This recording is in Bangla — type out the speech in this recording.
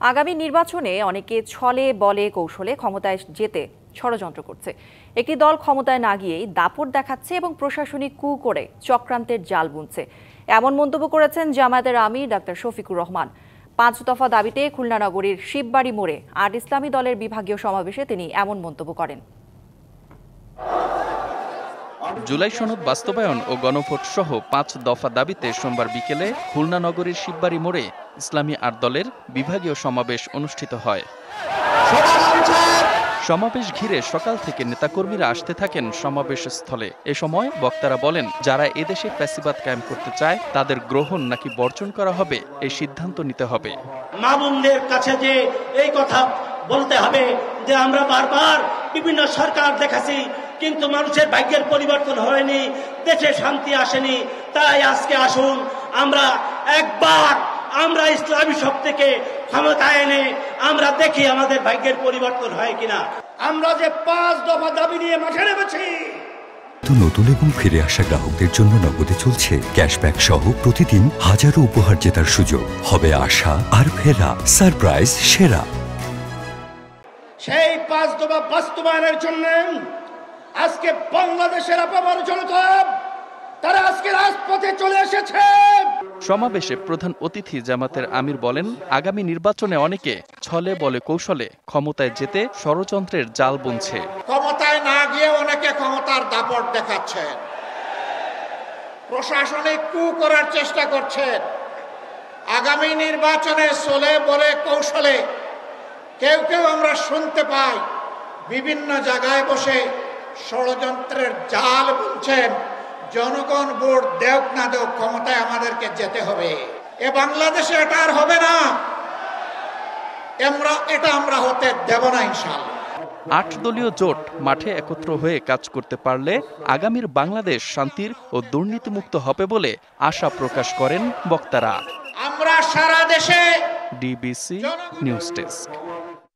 আগামী নির্বাচনে অনেকে ছলে বলে কৌশলে ক্ষমতায় যেতে ষড়যন্ত্র করছে। একটি দল ক্ষমতায় না গিয়েই দাপট দেখাচ্ছে এবং প্রশাসনিক কু করে চক্রান্তের জাল বুনছে। এমন মন্তব্য করেছেন জামায়াতের আমির ডাক্তার শফিকুর রহমান। ৫ দফা দাবিতে খুলনা নগরীর শিববাড়ি মোড়ে ৮ ইসলামী দলের বিভাগীয় সমাবেশে তিনি এমন মন্তব্য করেন। জুলাই সনদ বাস্তবায়ন ও গণভোট সহ ৫ দফা দাবিতে সোমবার বিকেলে খুলনা নগরীর শিববাড়ি মোড়ে ইসলামী ৮ দলের বিভাগীয় সমাবেশ অনুষ্ঠিত হয়। সমাবেশ ঘিরে সকাল থেকে নেতাকর্মীরা আসতে থাকেন সমাবেশ স্থলে। এ সময় বক্তারা বলেন, যারা এদেশে ফ্যাসিবাদ কায়েম করতে চায় তাদের গ্রহণ নাকি বর্জন করা হবে এই সিদ্ধান্ত নিতে হবে। মা বোনদের কাছে যে এই কথা বলতে হবে যে আমরা বারবার বিভিন্ন সরকার দেখাচ্ছি, কিন্তু মানুষের ভাগ্যের পরিবর্তন হয়নি, দেশে শান্তি আসেনি। তাই আজকে আসুন আমরা ইসলামী শক্তিকে ক্ষমতায় এনে আমরা দেখি আমাদের ভাগ্যের পরিবর্তন হয় কিনা। আমরা যে ৫ দফা দাবি নিয়ে মাঠে নেমেছি। নতুন এবং ফিরে আসা গ্রাহকদের জন্য নগদে চলছে ক্যাশব্যাক সহ প্রতিদিন হাজারো উপহার জেতার সুযোগ। হবে আশা আর ফেরা সারপ্রাইজ সেরা। সেই ৫ দফা বাস্তবায়নের জন্য আজকে বাংলাদেশের আপামর জনতা তারা আজকে রাজপথে চলে এসেছে। সমাবেশে প্রধান অতিথি জামাতের আমির বলেন, আগামী নির্বাচনে অনেকে ছলে বলে কৌশলে ক্ষমতায় যেতে ষড়যন্ত্রের জাল বুনছে। ক্ষমতায় না গিয়ে অনেকে ক্ষমতার দাপট দেখাচ্ছেন, প্রশাসনিক কু করার চেষ্টা করছেন। আগামী নির্বাচনে ছলে বলে কৌশলে কেউ কেউ আমরা শুনতে পাই বিভিন্ন জায়গায় বসে ষড়যন্ত্রের জাল বুনছেন। জনগণ ভোট দেওক না দেওক, ক্ষমতায় আমাদেরকে যেতে হবে। এ বাংলাদেশে এটা আর হবে না, এটা আমরা হতে দেব না ইনশাআল্লাহ। ৮ দলীয় জোট মাঠে একত্র হয়ে কাজ করতে পারলে আগামীর বাংলাদেশ শান্তির ও দুর্নীতিমুক্ত হবে বলে আশা প্রকাশ করেন বক্তারা। আমরা সারা দেশে ডিবিসি নিউজ ডেস্ক।